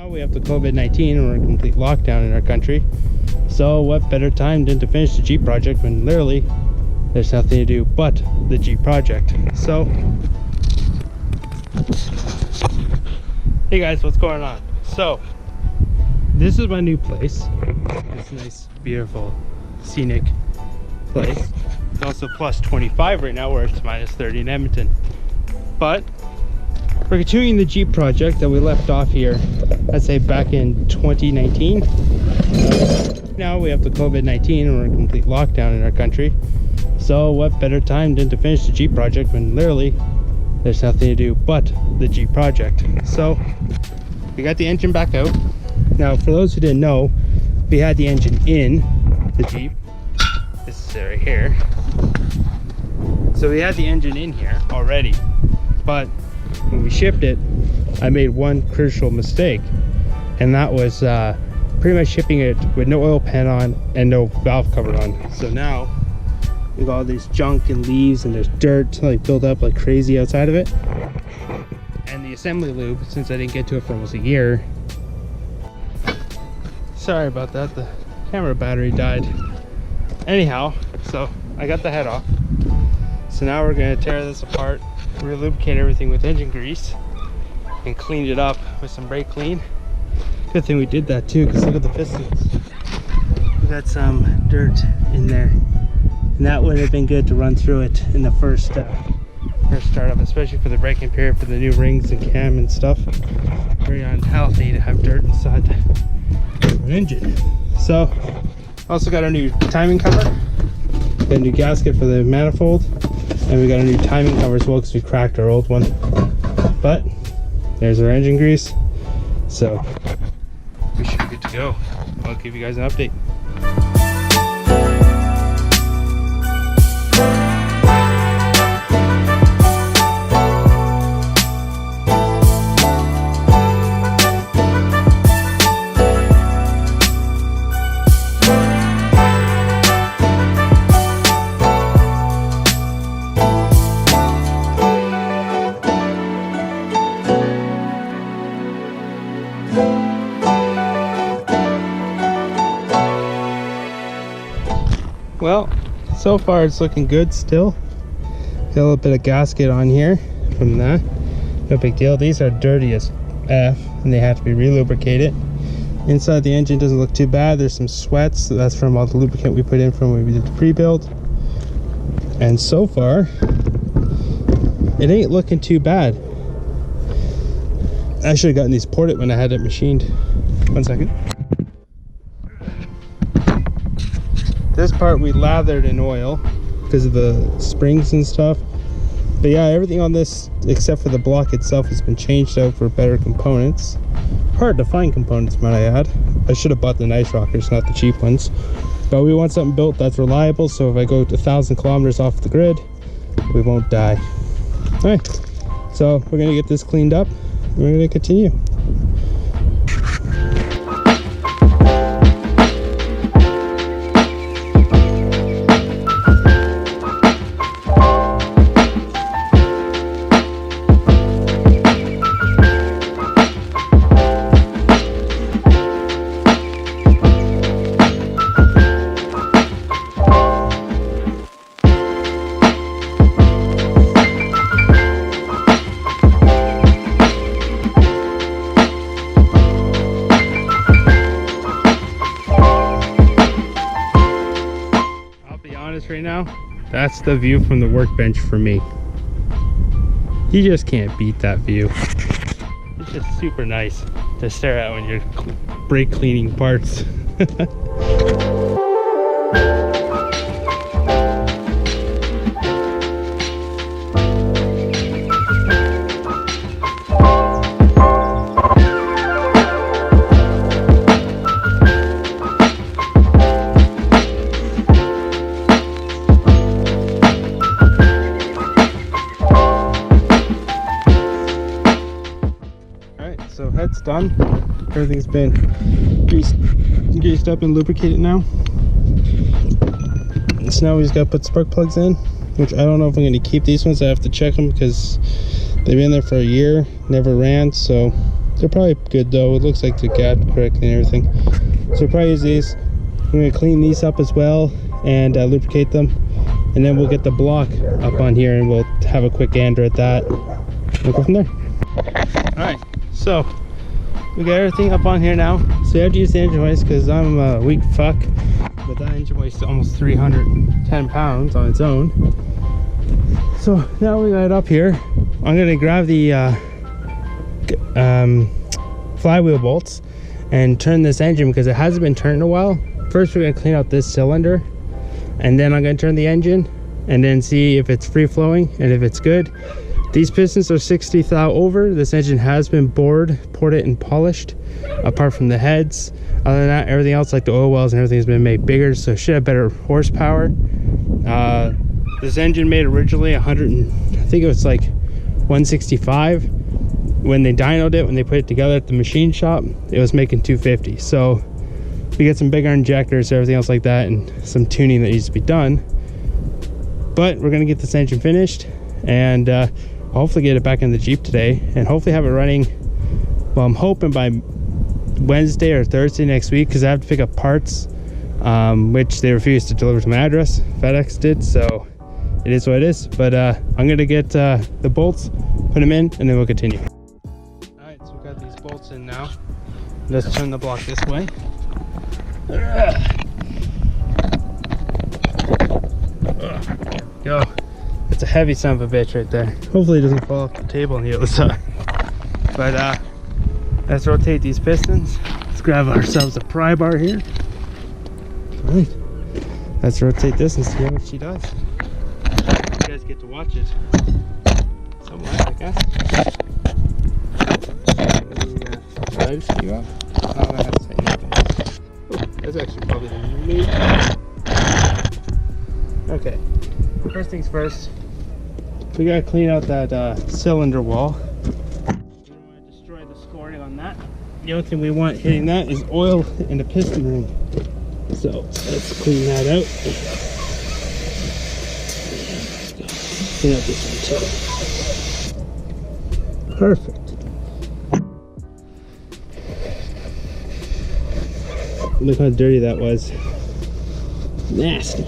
Now we have the COVID-19 and we're in complete lockdown in our country. So what better time than to finish the Jeep project when literally there's nothing to do but the Jeep project. So, hey guys, what's going on? So, this is my new place. This nice, beautiful, scenic place. It's also plus 25 right now, where it's minus 30 in Edmonton. But we're continuing the Jeep project that we left off here, I'd say back in 2019. Now we have the COVID-19 and we're in complete lockdown in our country. So what better time than to finish the Jeep project when literally there's nothing to do but the Jeep project. So we got the engine back out. Now for those who didn't know, we had the engine in the Jeep. This is it right here. So we had the engine in here already, but when we shipped it, I made one crucial mistake, and that was pretty much shipping it with no oil pan on and no valve cover on. So now we've got all this junk and leaves and there's dirt like built up like crazy outside of it. And the assembly lube, since I didn't get to it for almost a year. Sorry about that, the camera battery died. Anyhow, so I got the head off. So now we're gonna tear this apart, re-lubricate everything with engine grease, and clean it up with some brake clean. Good thing we did that too, because look at the pistons. We got some dirt in there, and that would have been good to run through it in the first startup, especially for the braking period for the new rings and cam and stuff. Very unhealthy to have dirt inside an engine. So also got our new timing cover, got a new gasket for the manifold, and we got a new timing cover as well because we cracked our old one. But there's our engine grease, so we should be good to go. I'll give you guys an update. Well, so far it's looking good still. Got a little bit of gasket on here from that. No big deal. These are dirty as F and they have to be re-lubricated. Inside the engine doesn't look too bad. There's some sweats. So that's from all the lubricant we put in from when we did the pre-build. And so far, it ain't looking too bad. I should have gotten these ported when I had it machined. 1 second. This part we lathered in oil because of the springs and stuff. But yeah, everything on this except for the block itself has been changed out for better components. Hard to find components, might I add. I should have bought the nice rockers, not the cheap ones. But we want something built that's reliable, so if I go 1,000 kilometers off the grid, we won't die. Alright, so we're gonna get this cleaned up and we're gonna continue. Right now, that's the view from the workbench for me. You just can't beat that view. It's just super nice to stare at when you're brake cleaning parts. So head's done. Everything's been greased up and lubricated now. So now we just gotta put spark plugs in, which I don't know if I'm gonna keep these ones. I have to check them because they've been there for a year, never ran, so They're probably good though. It looks like they're gapped correctly and everything. So we'll probably use these. I'm going to clean these up as well and lubricate them. And then we'll get the block up on here and we'll have a quick gander at that. We'll go from there. Alright, so we got everything up on here now. So you have to use the engine hoist because I'm a weak fuck. But that engine weighs almost 310 pounds on its own. So now we got it up here. I'm going to grab the flywheel bolts and turn this engine because it hasn't been turned in a while. First we're going to clean out this cylinder and then I'm going to turn the engine and then see if it's free flowing and if it's good. These pistons are 60 thou over. This engine has been ported and polished apart from the heads. Other than that, everything else like the oil wells and everything has been made bigger, so it should have better horsepower. This engine made originally 100 and I think it was like 165. When they dynoed it, when they put it together at the machine shop, it was making 250. So we get some bigger injectors, everything else like that, and some tuning that needs to be done. But we're gonna get this engine finished and hopefully get it back in the Jeep today and hopefully have it running, well, I'm hoping by Wednesday or Thursday next week because I have to pick up parts, which they refused to deliver to my address. FedEx did, so it is what it is. But I'm gonna get the bolts, put them in, and then we'll continue. Alright, so we've got these bolts in now. Let's turn the block this way. Go. It's a heavy son of a bitch right there. Hopefully it doesn't fall off the table on the other side. But let's rotate these pistons. Let's grab ourselves a pry bar here. Alright. Let's rotate this and see how much she does. You guys get to watch it. Somewhat, I guess. Let me you up. Oh, I have to say nothing. Oh, that's actually probably the new. Okay. First things first. We gotta clean out that cylinder wall. We don't want to destroy the scoring on that. The only thing we want hitting that is oil in the piston ring. So let's clean that out. Clean out this one too. Perfect. Look how dirty that was. Nasty.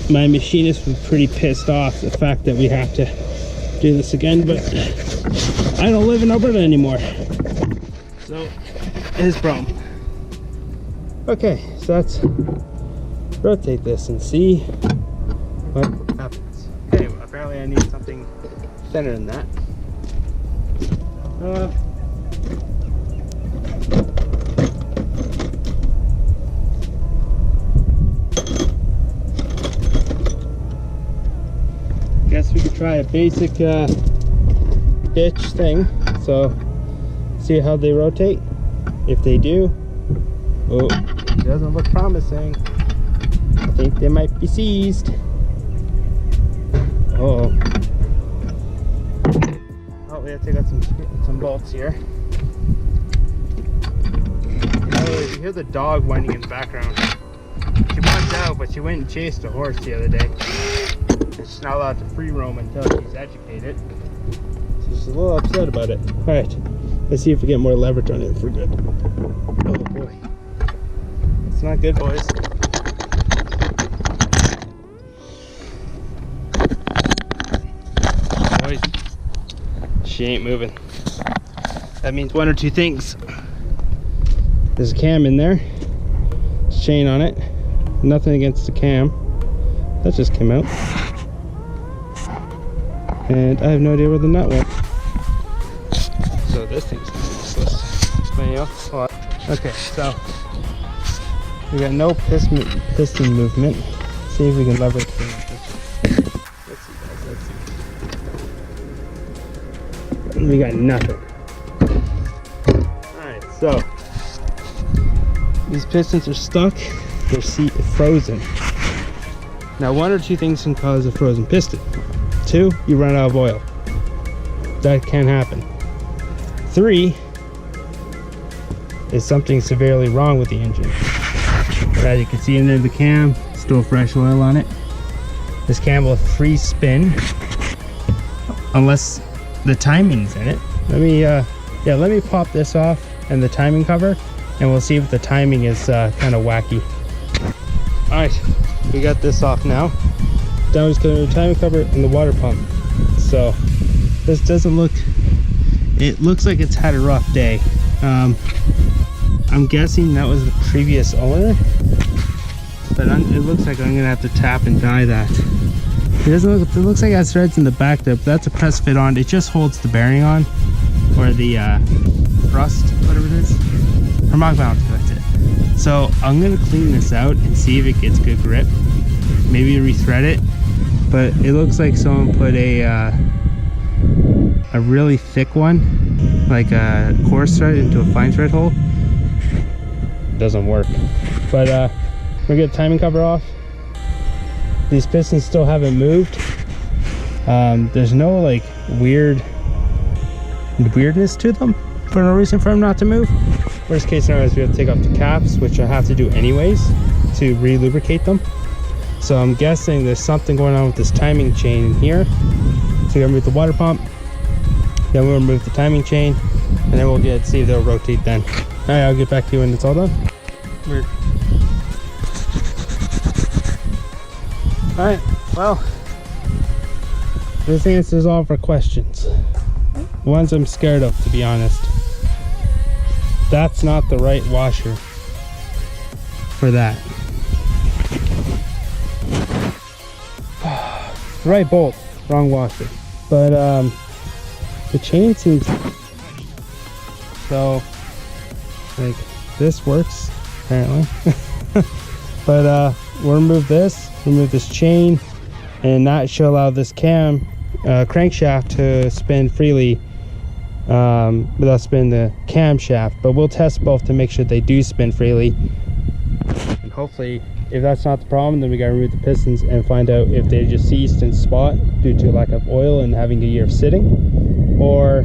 My machinist was pretty pissed off the fact that we have to do this again, but I don't live in Alberta anymore, so his problem. Okay, so let's rotate this and see what happens. Okay, well, apparently I need something thinner than that. Guess we could try a basic bitch thing. So see how they rotate. If they do, oh, it doesn't look promising. I think they might be seized. Uh-oh. Oh, we have to take out some bolts here. Oh, you hear the dog whining in the background. She wants out, but she went and chased a horse the other day. She's not allowed to free roam until she's educated. So she's a little upset about it. Alright, let's see if we get more leverage on it if we're good. Oh boy. It's not good, boys. Boys, she ain't moving. That means one or two things. There's a cam in there. There's a chain on it. Nothing against the cam. That just came out. And I have no idea where the nut went. So this thing's useless. Anyway, hold on. Okay, so we got no piston movement. Let's see if we can leverage this. Let's see, guys. Let's see. We got nothing. Alright, so these pistons are stuck. They're frozen. Now, one or two things can cause a frozen piston. 2, you run out of oil. That can happen. 3 is something severely wrong with the engine. As you can see in there, the cam, still fresh oil on it. This cam will free spin unless the timing's in it. Let me Yeah, let me pop this off and the timing cover, and we'll see if the timing is kind of wacky. All right, we got this off now. Now it's going to be the timing cover and the water pump. So this doesn't look, it looks like it's had a rough day. I'm guessing that was the previous owner, but it looks like I'm gonna have to tap and dye that. It doesn't look, it looks like it has threads in the back there, but that's a press fit on. It just holds the bearing on, or the thrust, whatever it is. Harmonic balance, that's it. So I'm gonna clean this out and see if it gets good grip. Maybe rethread it, but it looks like someone put a really thick one, like a coarse thread, into a fine thread hole. Doesn't work. But we're gonna timing cover off. These pistons still haven't moved. There's no like weirdness to them for no reason for them not to move. Worst case scenario is we have to take off the caps, which I have to do anyways to re-lubricate them. So I'm guessing there's something going on with this timing chain in here. So we're gonna remove the water pump, then we'll remove the timing chain, and then we'll see if they'll rotate then. All right, I'll get back to you when it's all done. Weird. All right, well, this answers all of our questions. Ones I'm scared of, to be honest. That's not the right washer for that. Right bolt, wrong washer. But the chain seems so like this works apparently. But we'll remove this chain, and that should allow this crankshaft to spin freely without spinning the camshaft. But we'll test both to make sure they do spin freely, and hopefully if that's not the problem, then we gotta remove the pistons and find out if they just seized in spot due to lack of oil and having a year of sitting, or,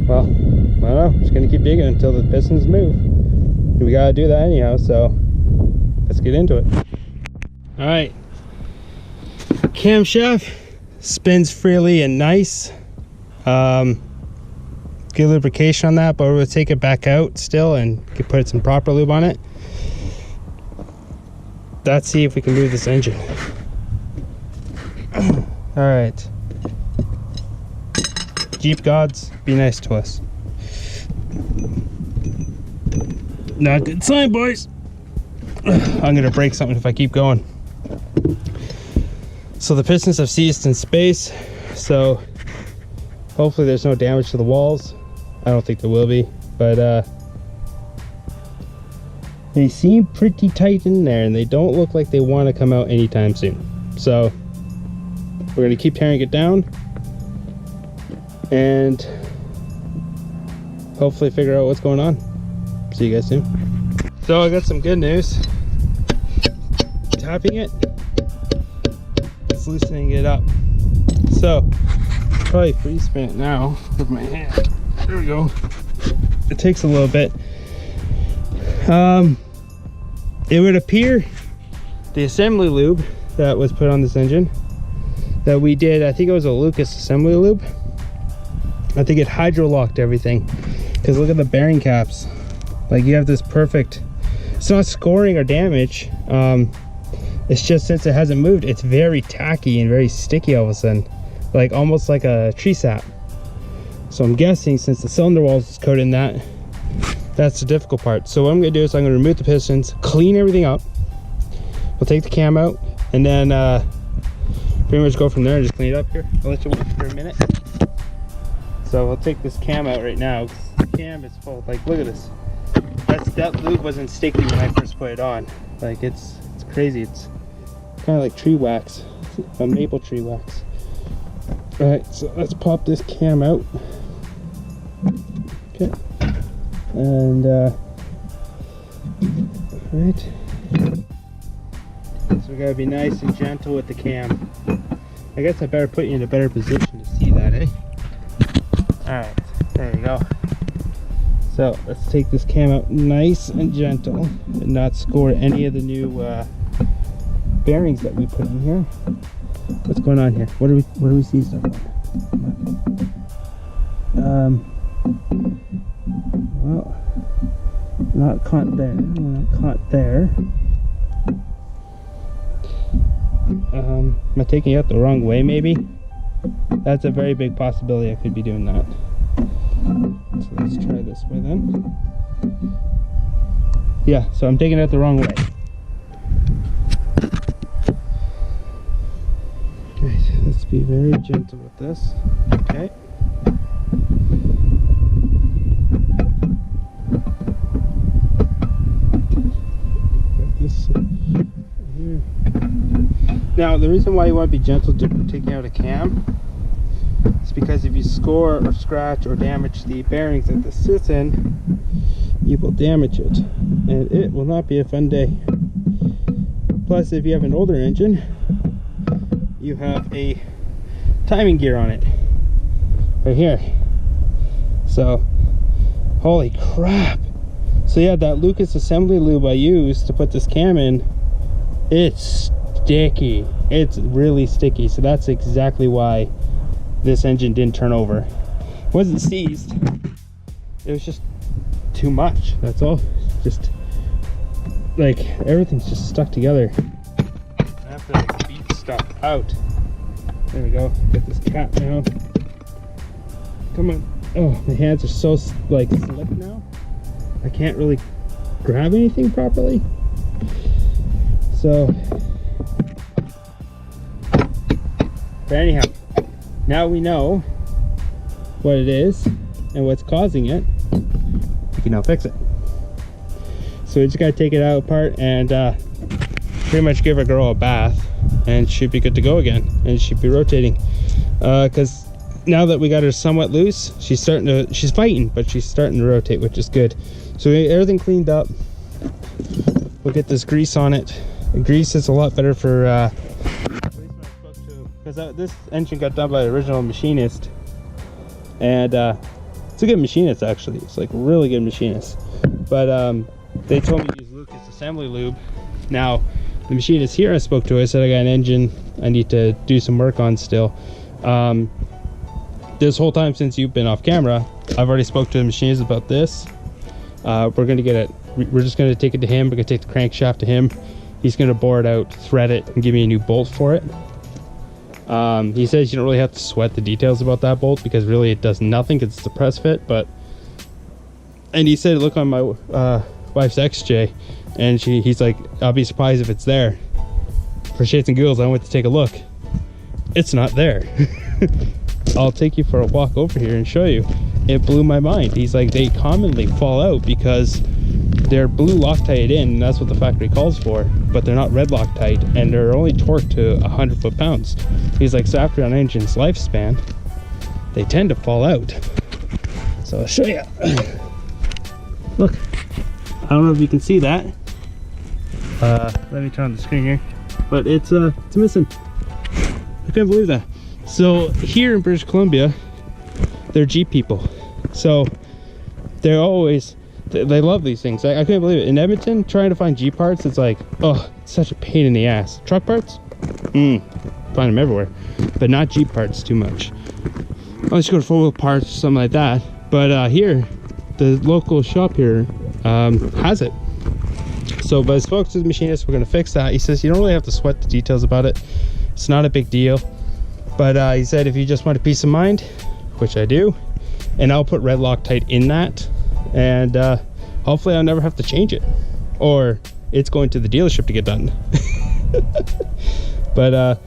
well, I don't know, just gonna keep digging until the pistons move. We gotta do that anyhow, so let's get into it. All right, camshaft spins freely and nice. Good lubrication on that, but we're gonna take it back out still and put some proper lube on it. Let's see if we can move this engine. All right, Jeep gods, be nice to us. Not a good sign, boys. I'm gonna break something if I keep going. So the pistons have seized in space, so hopefully there's no damage to the walls. I don't think there will be, but they seem pretty tight in there, and they don't look like they want to come out anytime soon. So we're gonna keep tearing it down and hopefully figure out what's going on. See you guys soon. So I got some good news. Tapping it, it's loosening it up. So probably free spin it now with my hand. There we go. It takes a little bit. It would appear the assembly lube that was put on this engine that we did, I think it was a Lucas assembly lube, I think it hydro locked everything, because look at the bearing caps. Like, you have this perfect, it's not scoring or damage, it's just since it hasn't moved, it's very tacky and very sticky all of a sudden, like almost like a tree sap. So I'm guessing since the cylinder walls is coated in that, that's the difficult part. So what I'm gonna do is I'm gonna remove the pistons, clean everything up. We'll take the cam out, and then pretty much go from there and just clean it up here. I'll let you watch for a minute. So we'll take this cam out right now, because the cam is full. Like, look at this. That lube wasn't sticky when I first put it on. Like, it's crazy. It's kind of like tree wax, a maple tree wax. All right, so let's pop this cam out. Okay. And right, so we gotta be nice and gentle with the cam. I guess I better put you in a better position to see that, eh? All right, there you go. So let's take this cam out nice and gentle and not score any of the new bearings that we put in here. What's going on here? What do we see stuff on? Well, not caught there. Not caught there. Am I taking it the wrong way, maybe? That's a very big possibility I could be doing that. So let's try this way then. Yeah, so I'm taking it the wrong way. Okay, let's be very gentle with this. Okay. Got this here. Now, the reason why you want to be gentle taking out a cam is because if you score or scratch or damage the bearings that this sits in, you will damage it, and it will not be a fun day. Plus, if you have an older engine, you have a timing gear on it right here. So, holy crap. So yeah, that Lucas assembly lube I used to put this cam in, it's sticky. It's really sticky. So that's exactly why this engine didn't turn over. It wasn't seized, it was just too much. That's all. Just like everything's just stuck together. I have to like beat stuff out. There we go. Get this cap down. Come on. Oh, my hands are so like slick now. I can't really grab anything properly. So, but anyhow, now we know what it is and what's causing it. We can now fix it. So we just gotta take it out apart and pretty much give our girl a bath, and she'd be good to go again, and she'd be rotating. Because now that we got her somewhat loose, she's fighting, but she's starting to rotate, which is good. So we get everything cleaned up. We'll get this grease on it. The grease is a lot better for because this engine got done by the original machinist, and it's a good machinist actually. It's like a really good machinist. But they told me to use Lucas assembly lube. Now the machinist here I spoke to, I said I got an engine I need to do some work on still. This whole time since you've been off camera, I've already spoke to the machinist about this. We're gonna get it. We're just gonna take it to him. We're gonna take the crankshaft to him. He's gonna bore it out, thread it, and give me a new bolt for it. He says you don't really have to sweat the details about that bolt because really it does nothing because it's a press fit. And he said look on my wife's XJ, and he's like, I'll be surprised if it's there. For shits and giggles, I went to take a look. It's not there. I'll take you for a walk over here and show you. It blew my mind. He's like, they commonly fall out because they're blue Loctite in, and that's what the factory calls for, but they're not red Loctite, and they're only torqued to 100 foot-pounds. He's like, so after an engine's lifespan, they tend to fall out. So I'll show you. Look, I don't know if you can see that. Let me turn on the screen here, but it's missing. I couldn't believe that. So here in British Columbia, they're Jeep people, so they're always, they love these things. I couldn't believe it. In Edmonton, trying to find Jeep parts, it's like, oh, it's such a pain in the ass. Truck parts, find them everywhere, but not Jeep parts too much. I'll just go to 4-wheel parts or something like that. But here, the local shop here has it. So, but I spoke to the machinist. We're gonna fix that. He says you don't really have to sweat the details about it. It's not a big deal. But he said if you just want a peace of mind, which I do, and I'll put red Loctite in that, and hopefully I'll never have to change it, or it's going to the dealership to get done. But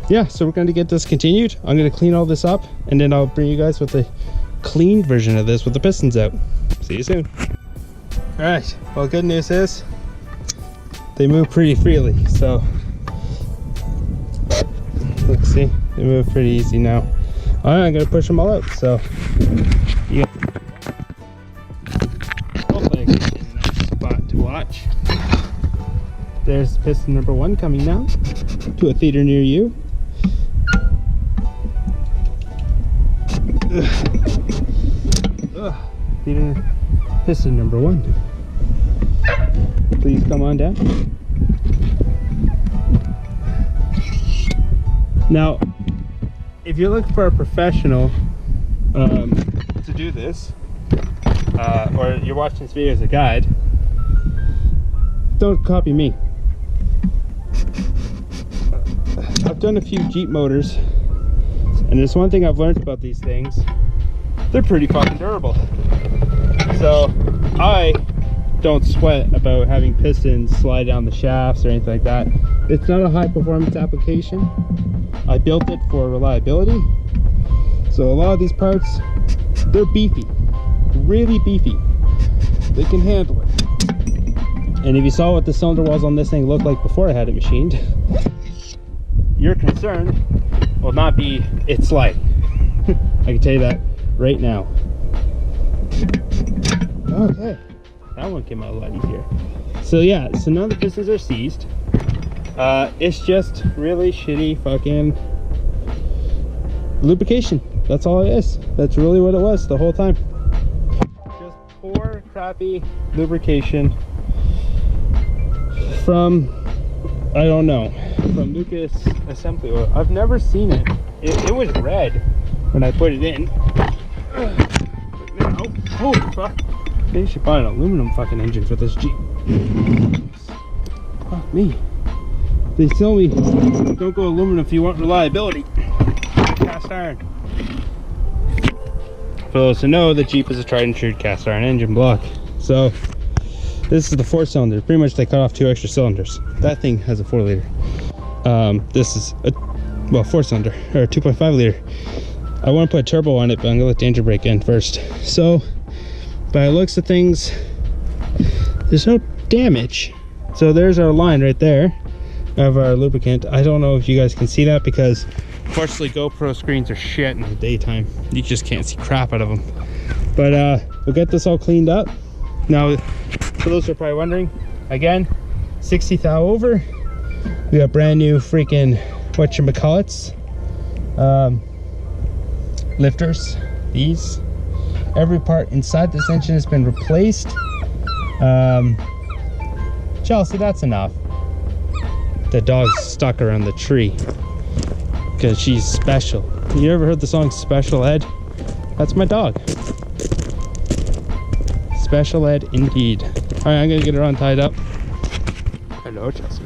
yeah, so we're going to get this continued. I'm going to clean all this up, and then I'll bring you guys with the cleaned version of this with the pistons out. See you soon. All right, well, good news is they move pretty freely, so let's see, they move pretty easy now. All right, I'm gonna push them all out. So yeah, hopefully I can get in a nice spot to watch. There's piston number 1 coming now to a theater near you. Theater piston number 1. Please come on down. Now, if you're looking for a professional to do this, or you're watching this video as a guide, don't copy me. I've done a few Jeep motors, and there's one thing I've learned about these things: they're pretty fucking durable. So I don't sweat about having pistons slide down the shafts or anything like that. It's not a high performance application. I built it for reliability. So a lot of these parts, they're beefy, really beefy. They can handle it. And if you saw what the cylinder walls on this thing looked like before I had it machined, your concern will not be its sliding. I can tell you that right now. Okay, that one came out a lot easier. So yeah, so none of the pistons are seized. It's just really shitty fucking lubrication. That's all it is. That's really what it was the whole time. Just poor, crappy lubrication from, I don't know, from Lucas Assembly Oil. I've never seen it. It was red when I put it in. But now, oh fuck. They should buy an aluminum fucking engine for this Jeep. Fuck me. They tell me don't go aluminum if you want reliability. Cast iron. For those who know, the Jeep is a tried and true cast iron engine block. So this is the 4-cylinder. Pretty much they cut off 2 extra cylinders. That thing has a 4-liter. This is a 4-cylinder or 2.5 liter. I want to put a turbo on it, but I'm gonna let the engine brake in first. So by the looks of things, there's no damage. So there's our line right there of our lubricant. I don't know if you guys can see that because fortunately GoPro screens are shit in the daytime. You just can't see crap out of them. But we'll get this all cleaned up. Now, for those who are probably wondering, again, 60 thou over. We got brand new freaking whatchamacallits lifters. These, every part inside this engine has been replaced. Chelsea, that's enough. The dog's stuck around the tree because she's special. You ever heard the song Special Ed? That's my dog. Special Ed indeed. All right, I'm gonna get her untied up. Hello, Chelsea.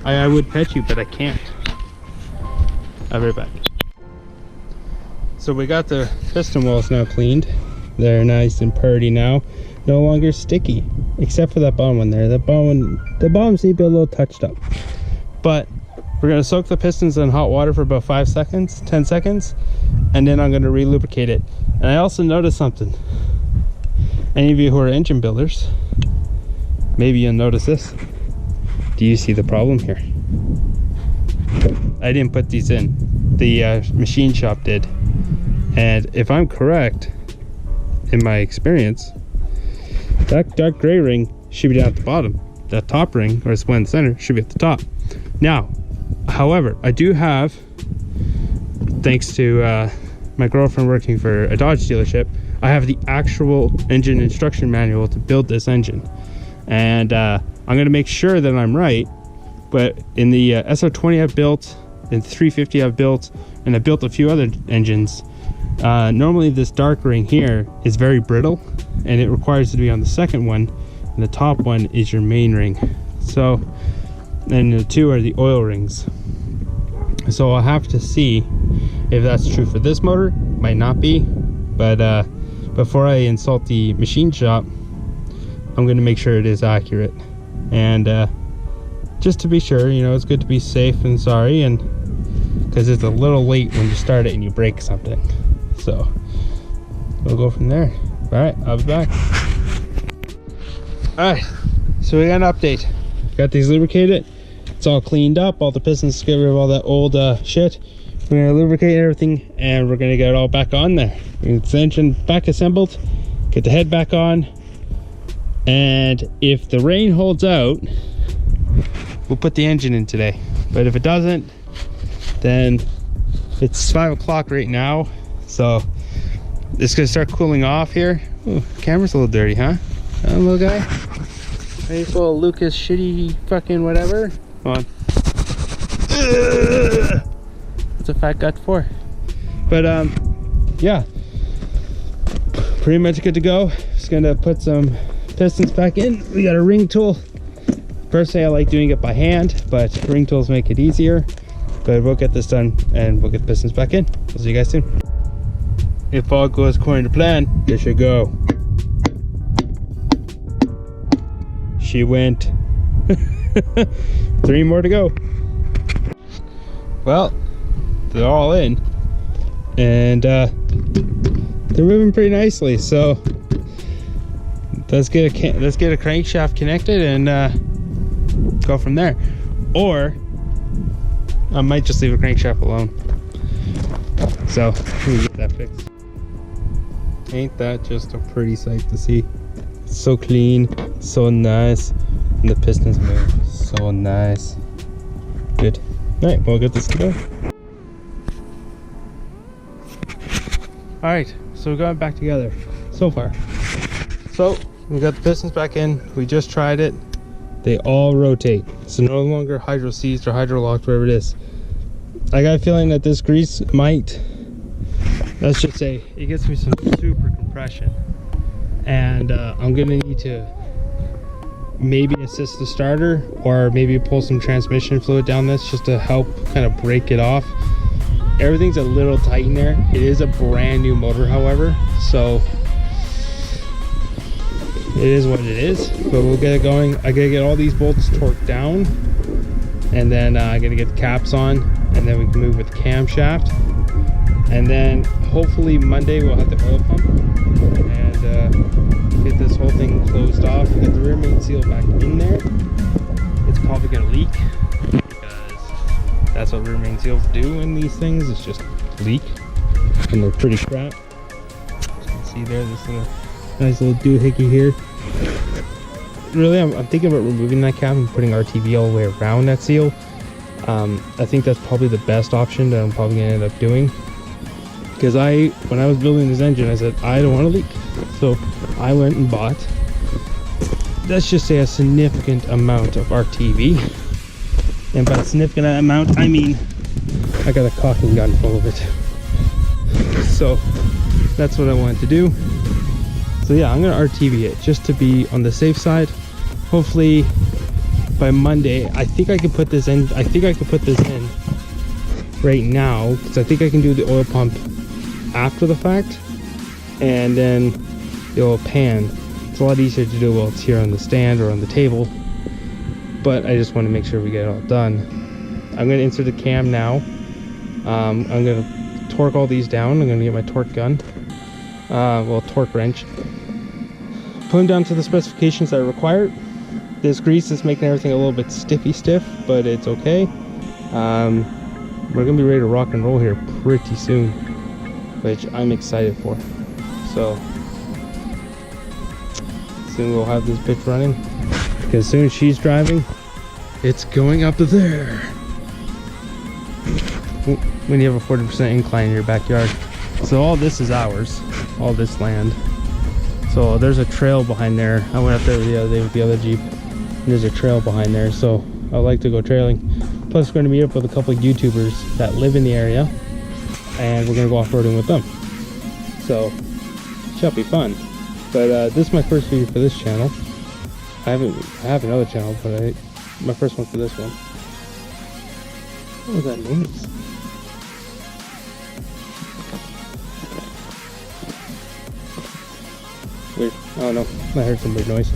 I would pet you, but I can't. I'll be right back. So we got the piston walls now cleaned. They're nice and purty now. No longer sticky, except for that bottom one there. The bottoms need to be a little touched up. But we're gonna soak the pistons in hot water for about 5 seconds, 10 seconds, and then I'm gonna re-lubricate it. And I also noticed something. Any of you who are engine builders, maybe you'll notice this. Do you see the problem here? I didn't put these in. The machine shop did. And if I'm correct, in my experience, that dark gray ring should be down at the bottom. That top ring, or it's one in the center, should be at the top. Now, however, I do have, thanks to my girlfriend working for a Dodge dealership, I have the actual engine instruction manual to build this engine. And I'm gonna make sure that I'm right. But in the SR20 I've built, in 350 I've built, and I built a few other engines, normally this dark ring here is very brittle and it requires to be on the second one, and the top one is your main ring. So, and the two are the oil rings. So I'll have to see if that's true for this motor. Might not be, but before I insult the machine shop, I'm going to make sure it is accurate. And just to be sure, you know, it's good to be safe and sorry, and because it's a little late when you start it and you break something. So we'll go from there. All right, I'll be back. All right, so we got an update. Got these lubricated. It's all cleaned up. All the pistons, get rid of all that old shit. We're gonna lubricate everything, and we're gonna get it all back on there. Get the engine back assembled, get the head back on, and if the rain holds out, we'll put the engine in today. But if it doesn't, then it's 5 o'clock right now, so it's gonna start cooling off here. Ooh, camera's a little dirty, huh? Little guy. Ready for a Lucas shitty fucking whatever. Come on. What's a fat gut for? But yeah, pretty much good to go. Just gonna put some pistons back in. We got a ring tool. Personally, I like doing it by hand, but ring tools make it easier. But we'll get this done and we'll get the pistons back in. We'll see you guys soon. If all goes according to plan, this should go. She went. 3 more to go. Well, they're all in, and they're moving pretty nicely. So let's get a crankshaft connected and go from there. Or I might just leave a crankshaft alone. So let me get that fixed. Ain't that just a pretty sight to see? It's so clean, so nice, and the pistons move so nice. Good. All right, we'll get this to go. All right, so we're going back together so far. So we got the pistons back in. We just tried it. They all rotate. So no longer hydro seized or hydro locked, whatever it is. I got a feeling that this grease might, let's just say, it gets me some super compression. And I'm gonna need to maybe assist the starter or maybe pull some transmission fluid down this just to help kind of break it off. Everything's a little tight in there. It is a brand new motor, however, so it is what it is, but we'll get it going. I gotta get all these bolts torqued down, and then I gotta get the caps on, and then we can move with the camshaft, and then hopefully Monday we'll have the oil pump and get this whole thing closed off. Get the rear main seal back in there. It's probably gonna leak because that's what rear main seals do in these things. It's just leak, and they're pretty crap. You can see there, this little nice little doohickey here. Really, I'm thinking about removing that cap and putting RTV all the way around that seal. I think that's probably the best option that I'm probably gonna end up doing. Because when I was building this engine, I said, I don't want to leak. So I went and bought, let's just say, a significant amount of RTV. And by a significant amount, I mean, I got a caulking gun full of it. So that's what I wanted to do. So yeah, I'm gonna RTV it just to be on the safe side. Hopefully by Monday, I think I can put this in. I think I can put this in right now, because I think I can do the oil pump after the fact, and then the oil pan. It's a lot easier to do while it's here on the stand or on the table, but I just want to make sure we get it all done. I'm going to insert the cam now. I'm going to torque all these down. I'm going to get my torque gun, torque wrench, put them down to the specifications that are required. This grease is making everything a little bit stiff, but it's okay. We're gonna be ready to rock and roll here pretty soon, which I'm excited for. So soon we'll have this bitch running, because as soon as she's driving, it's going up there. When you have a 40% incline in your backyard. So all this is ours, all this land. So there's a trail behind there. I went up there the other day with the other Jeep, and there's a trail behind there, so I like to go trailing. Plus we're going to meet up with a couple of YouTubers that live in the area, and we're going to go off-roading with them. So should be fun. But this is my first video for this channel. I have another channel, but my first one for this one. What was that noise? Weird. Oh no, I heard some weird noise.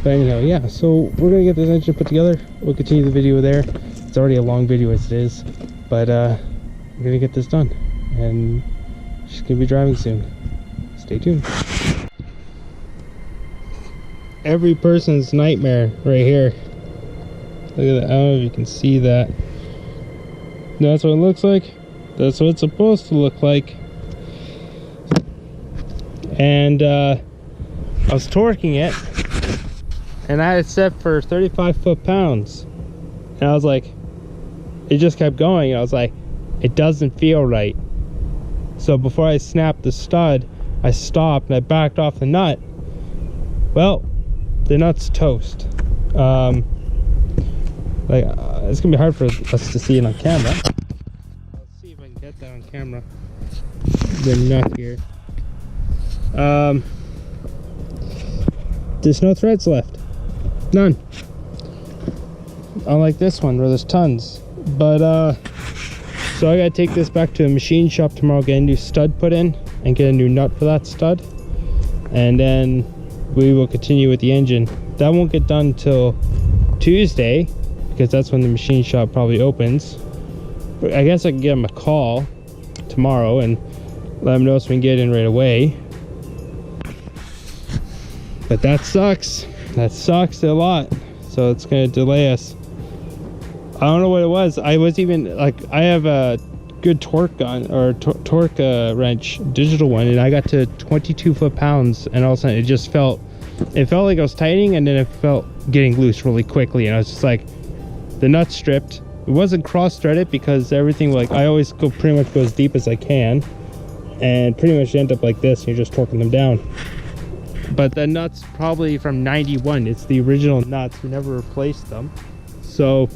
But anyhow, yeah, so we're gonna get this engine put together. We'll continue the video there. It's already a long video as it is, but we're gonna get this done, and she's gonna be driving soon. Stay tuned. Every person's nightmare right here. Look at that. I don't know if you can see that. That's what it looks like. That's what it's supposed to look like. And I was torquing it, and I had it set for 35 foot-pounds, and I was like, it just kept going, and I was like, it doesn't feel right. So before I snapped the stud, I stopped and I backed off the nut. Well, the nut's toast. It's gonna be hard for us to see it on camera. Let's see if I can get that on camera. The nut here. There's no threads left. None. Unlike this one where there's tons. But so I gotta take this back to a machine shop tomorrow, get a new stud put in and get a new nut for that stud, and then we will continue with the engine. That won't get done till Tuesday because that's when the machine shop probably opens. But I guess I can give them a call tomorrow and let them know so we can get in right away. But that sucks. That sucks a lot. So it's gonna delay us. I don't know what it was. I was even like, I have a good torque gun or torque wrench, digital one, and I got to 22 foot-pounds, and all of a sudden it felt like I was tightening, and then it felt getting loose really quickly, and I was just like, the nut stripped. It wasn't cross-threaded because everything, like, I always pretty much go as deep as I can, and pretty much end up like this, and you're just torquing them down. But the nuts probably from 91. It's the original nuts. We never replaced them. So,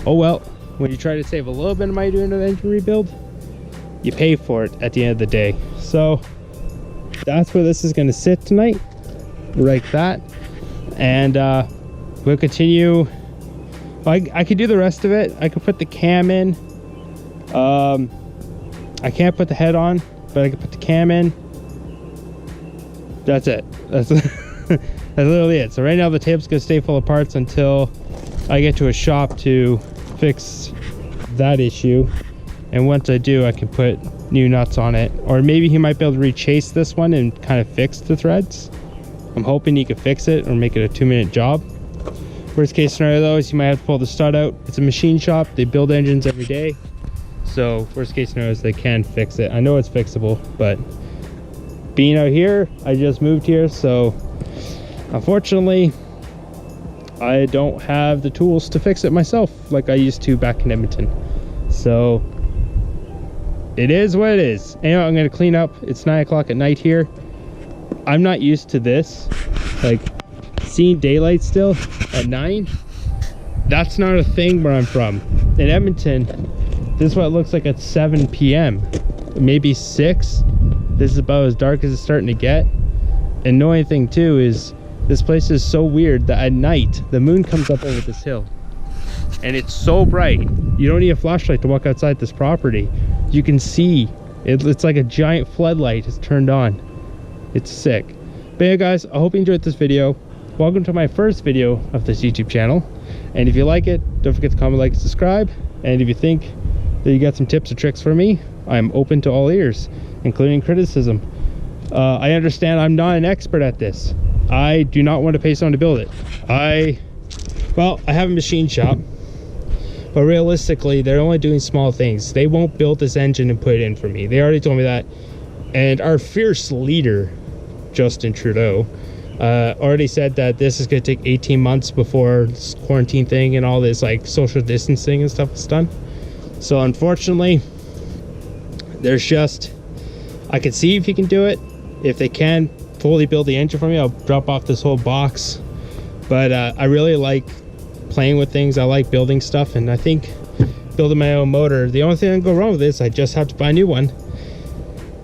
oh well. When you try to save a little bit of money doing an engine rebuild, you pay for it at the end of the day. So that's where this is going to sit tonight, like that. And we'll continue. I could do the rest of it. I could put the cam in. I can't put the head on, but I could put the cam in. That's it. That's literally it. So right now the tape's gonna stay full of parts until I get to a shop to fix that issue, and once I do, I can put new nuts on it. Or maybe he might be able to rechase this one and kind of fix the threads. I'm hoping he could fix it or make it a 2-minute job. Worst case scenario though is you might have to pull the stud out. It's a machine shop, they build engines every day, so worst case scenario is they can fix it. I know it's fixable, but being out here, I just moved here, so unfortunately I don't have the tools to fix it myself like I used to back in Edmonton. So it is what it is. Anyway, I'm gonna clean up. It's 9 o'clock at night here. I'm not used to this, like seeing daylight still at 9. That's not a thing where I'm from. In Edmonton, this is what it looks like at 7 p.m. maybe 6. This is about as dark as it's starting to get. And annoying thing too is this place is so weird that at night the moon comes up over this hill and it's so bright you don't need a flashlight to walk outside this property. You can see it's like a giant floodlight is turned on. It's sick. But yeah guys, I hope you enjoyed this video. Welcome to my first video of this YouTube channel, and if you like it, don't forget to comment, like, and subscribe. And if you think that you got some tips or tricks for me, I'm open to all ears, including criticism. I understand I'm not an expert at this. I do not want to pay someone to build it. Well, I have a machine shop, but realistically they're only doing small things. They won't build this engine and put it in for me. They already told me that. And our fierce leader, Justin Trudeau, already said that this is going to take 18 months before this quarantine thing and all this like social distancing and stuff is done. So unfortunately, there's just, I can see if he can do it. If they can fully build the engine for me, I'll drop off this whole box. But I really like playing with things. I like building stuff, and I think building my own motor, the only thing that can go wrong with this, I just have to buy a new one.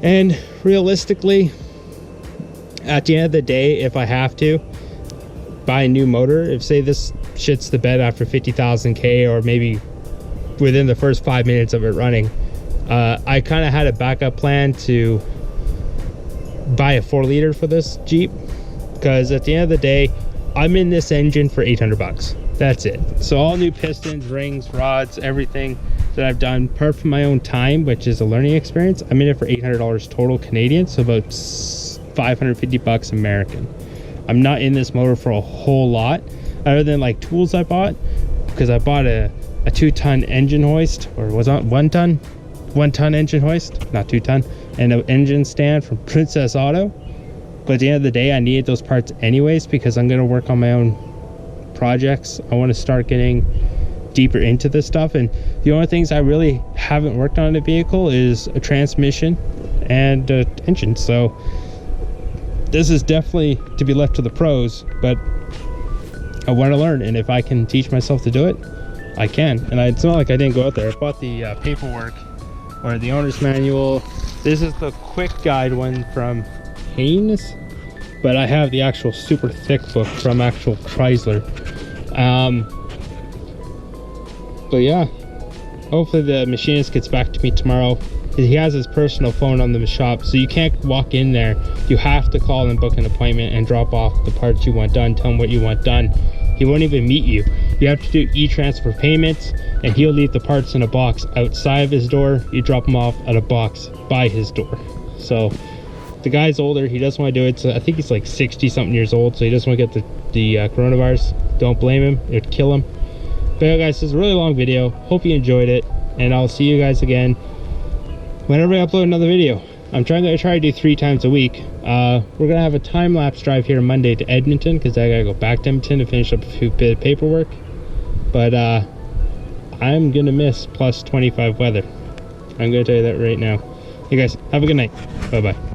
And realistically, at the end of the day, if I have to buy a new motor, if say this shits the bed after 50,000 K or maybe within the first 5 minutes of it running, I kind of had a backup plan to buy a 4-liter for this Jeep, because at the end of the day, I'm in this engine for 800 bucks. That's it. So all new pistons, rings, rods, everything that I've done, apart from my own time, which is a learning experience, I'm in it for $800 total Canadian, so about 550 bucks American. I'm not in this motor for a whole lot, other than like tools I bought, because I bought a 2-ton engine hoist, or was it 1 ton engine hoist, not 2 ton, and an engine stand from Princess Auto. But at the end of the day, I needed those parts anyways, because I'm going to work on my own projects. I want to start getting deeper into this stuff, and the only things I really haven't worked on in a vehicle is a transmission and engine. So this is definitely to be left to the pros, but I want to learn, and if I can teach myself to do it, I can. And it's not like I didn't go out there. I bought the paperwork or the owner's manual, This is the quick guide one from Haynes, but I have the actual super thick book from actual Chrysler. But yeah, hopefully the machinist gets back to me tomorrow. He has his personal phone on the shop, so you can't walk in there. You have to call and book an appointment and drop off the parts you want done, tell him what you want done. He won't even meet you. You have to do e-transfer payments, and he'll leave the parts in a box outside of his door. You drop them off at a box by his door. So the guy's older, he doesn't want to do it. So I think he's like 60 something years old, so he doesn't want to get the coronavirus. Don't blame him, it would kill him. But yeah, guys, this is a really long video. Hope you enjoyed it, and I'll see you guys again whenever I upload another video. I'm trying to do 3 times a week. We're gonna have a time-lapse drive here Monday to Edmonton, because I gotta go back to Edmonton to finish up a few bit of paperwork. But I'm gonna miss plus 25 weather. I'm gonna tell you that right now. Hey guys, have a good night. Bye bye.